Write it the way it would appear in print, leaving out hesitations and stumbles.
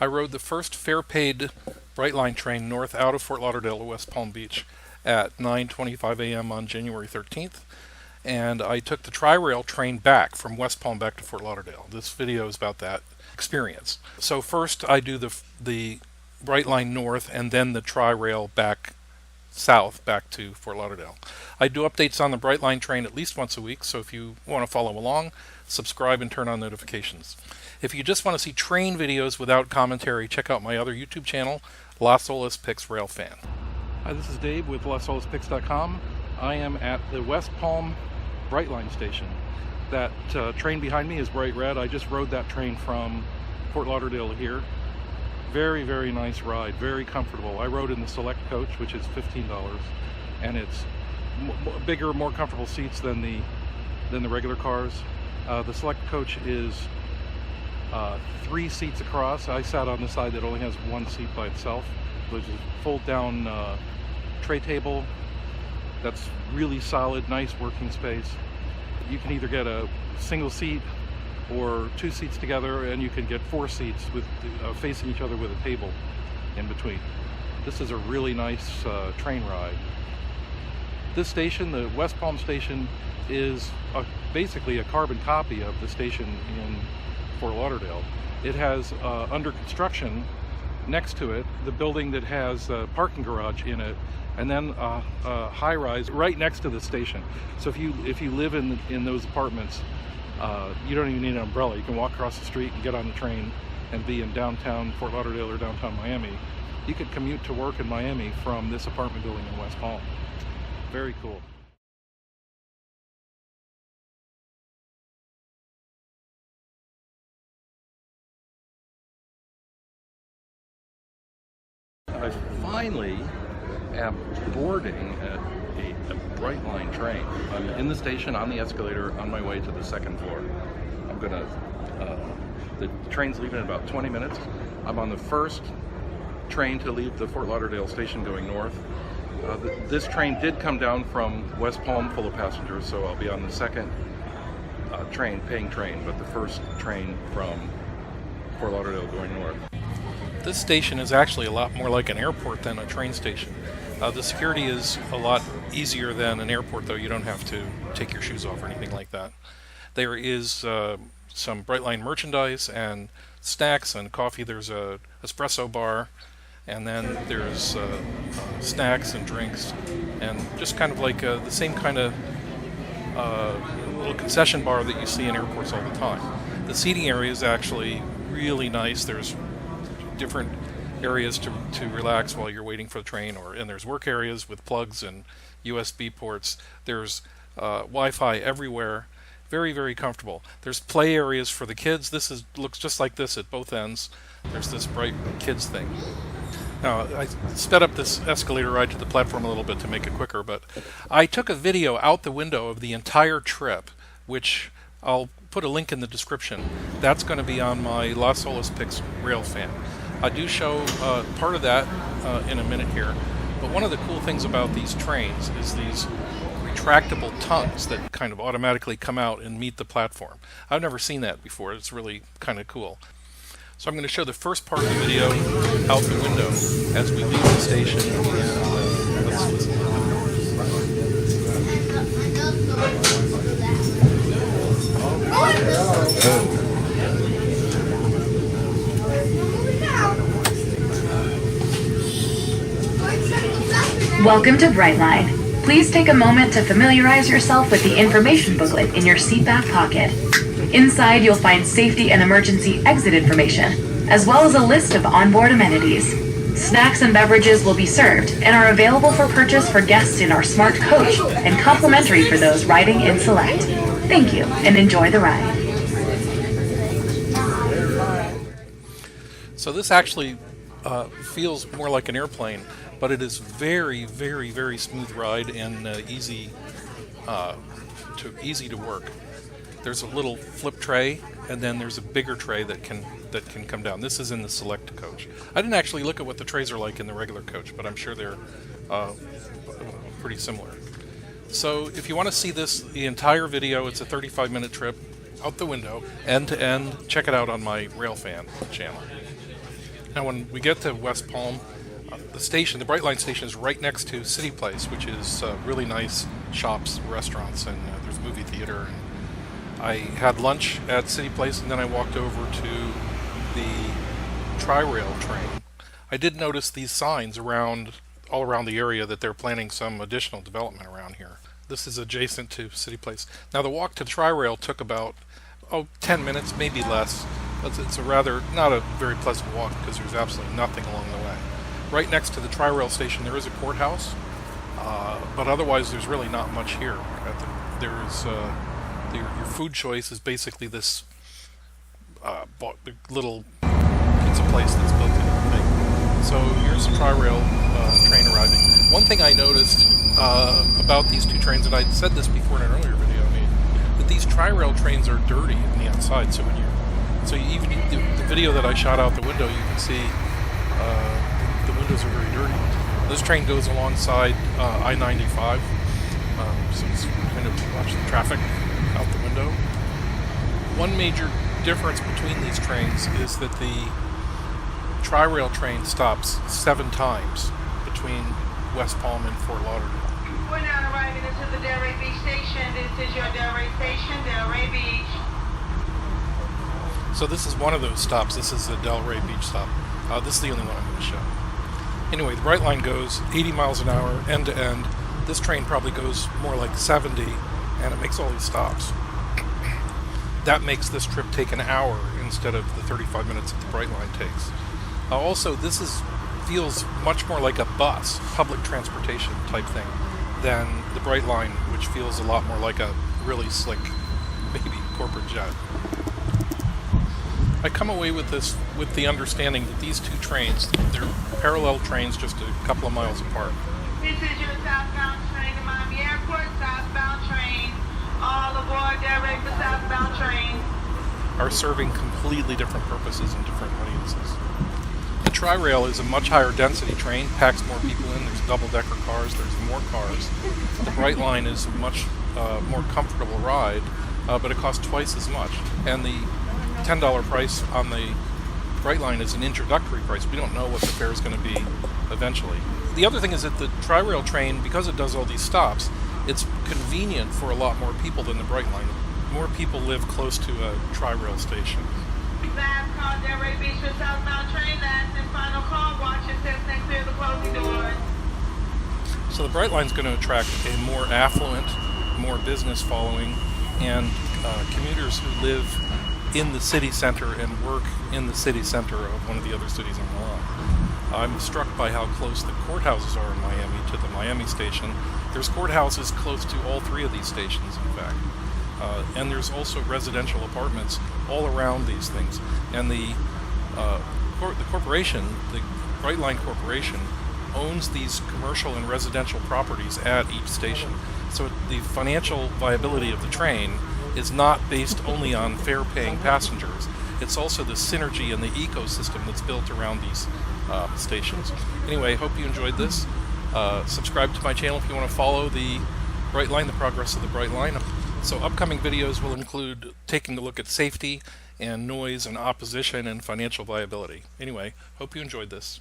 I rode the first fare-paid Brightline train north out of Fort Lauderdale to West Palm Beach at 9:25 a.m. on January 13th, and I took the Tri-Rail train back from West Palm back to Fort Lauderdale. This video is about that experience. So first I do the Brightline north and then the Tri-Rail back south back to Fort Lauderdale. I do updates on the Brightline train at least once a week, so if you want to follow along, subscribe and turn on notifications. If you just want to see train videos without commentary, check out my other YouTube channel, Olas Picks Railfan. Hi, this is Dave with LosOlasPicks.com. I am at the West Palm Brightline station. That train behind me is bright red. I just rode that train from Fort Lauderdale here. Very, very nice ride, very comfortable. I rode in the select coach, which is $15, and it's bigger, more comfortable seats than the regular cars. The select coach is 3 seats across. I sat on the side that only has 1 seat by itself, which is a fold-down tray table. That's really solid, nice working space. You can either get a single seat or 2 seats together, and you can get 4 seats with facing each other with a table in between. This is a really nice train ride. This station, the West Palm station, is basically a carbon copy of the station in Fort Lauderdale. It has under construction next to it the building that has a parking garage in it, and then a high-rise right next to the station. So if you live in those apartments, you don't even need an umbrella. You can walk across the street and get on the train and be in downtown Fort Lauderdale or downtown Miami. You could commute to work in Miami from this apartment building in West Palm. Very cool. I finally am boarding a Brightline train. I'm in the station on the escalator on my way to the 2nd floor. The train's leaving in about 20 minutes. I'm on the first train to leave the Fort Lauderdale station going north. This train did come down from West Palm full of passengers, so I'll be on the second paying train, but the first train from Fort Lauderdale going north. This station is actually a lot more like an airport than a train station. The security is a lot easier than an airport, though. You don't have to take your shoes off or anything like that. There is some Brightline merchandise and snacks and coffee. There's a espresso bar, and then there's snacks and drinks, and just kind of like the same kind of little concession bar that you see in airports all the time. The seating area is actually really nice. There's different areas to relax while you're waiting for the train, and there's work areas with plugs and USB ports. There's Wi-Fi everywhere. Very, very comfortable. There's play areas for the kids. Looks just like this at both ends. There's this bright kids thing. Now, I sped up this escalator ride to the platform a little bit to make it quicker, but I took a video out the window of the entire trip, which I'll put a link in the description. That's going to be on my Los Olas Picks Railfan. I do show part of that in a minute here, but one of the cool things about these trains is these retractable tongues that kind of automatically come out and meet the platform. I've never seen that before. It's really kind of cool. So I'm going to show the first part of the video out the window as we leave the station. Let's listen. Welcome to Brightline. Please take a moment to familiarize yourself with the information booklet in your seat back pocket. Inside, you'll find safety and emergency exit information, as well as a list of onboard amenities. Snacks and beverages will be served and are available for purchase for guests in our smart coach and complimentary for those riding in Select. Thank you, and enjoy the ride. So this actually feels more like an airplane, but it is very, very, very smooth ride and easy to work. There's a little flip tray, and then there's a bigger tray that can come down. This is in the select coach. I didn't actually look at what the trays are like in the regular coach, but I'm sure they're pretty similar. So if you want to see the entire video, it's a 35-minute trip out the window, end to end. Check it out on my Railfan channel. Now, when we get to West Palm, the station, the Brightline station, is right next to CityPlace, which is really nice shops, restaurants, and there's a movie theater. And I had lunch at CityPlace, and then I walked over to the Tri-Rail train. I did notice these signs all around the area that they're planning some additional development around here. This is adjacent to CityPlace. Now, the walk to Tri-Rail took about 10 minutes, maybe less. It's a rather, not a very pleasant walk because there's absolutely nothing along the way. Right next to the Tri-Rail station there is a courthouse, but otherwise there's really not much here. Your food choice is basically this little pizza place that's built into the thing. So here's the Tri-Rail train arriving. One thing I noticed about these two trains, and I said this before in an earlier video I made, that these Tri-Rail trains are dirty on the outside. So even the video that I shot out the window, you can see the windows are very dirty. This train goes alongside I-95, so it's kind of watch the traffic out the window. One major difference between these trains is that the Tri-Rail train stops 7 times between West Palm and Fort Lauderdale. We're now arriving into the Delray Beach station. This is your Delray station, Delray Beach. So this is one of those stops. This is the Delray Beach stop. This is the only one I'm going to show. Anyway, the Brightline goes 80 miles an hour end to end. This train probably goes more like 70, and it makes all these stops. That makes this trip take an hour instead of the 35 minutes that the Brightline takes. Also, this feels much more like a bus, public transportation type thing, than the Brightline, which feels a lot more like a really slick, maybe corporate jet. I come away with the understanding that these two trains, they're parallel trains just a couple of miles apart. This is your southbound train to Miami Airport, southbound train. All aboard Delray for southbound train. Are serving completely different purposes and different audiences. The Tri-Rail is a much higher density train, packs more people in, there's double-decker cars, there's more cars. The Brightline is a much more comfortable ride, but it costs twice as much. And the $10 price on the Brightline is an introductory price. We don't know what the fare is going to be eventually. The other thing is that the Tri-Rail train, because it does all these stops, it's convenient for a lot more people than the Brightline. More people live close to a Tri-Rail station. Last call, Delray Beach for southbound train. Last and final call. Watch your steps and clear the closing doors. So the Brightline's going to attract a more affluent, more business following, and commuters who live in the city center and work in the city center of one of the other cities on the line. I'm struck by how close the courthouses are in Miami to the Miami station. There's courthouses close to all 3 of these stations, in fact. And there's also residential apartments all around these things. And the corporation, the Brightline Corporation, owns these commercial and residential properties at each station. So the financial viability of the train is not based only on fare-paying passengers. It's also the synergy and the ecosystem that's built around these stations. Anyway, hope you enjoyed this. Subscribe to my channel if you want to follow the Brightline, the progress of the Brightline. So upcoming videos will include taking a look at safety and noise and opposition and financial viability. Anyway, hope you enjoyed this.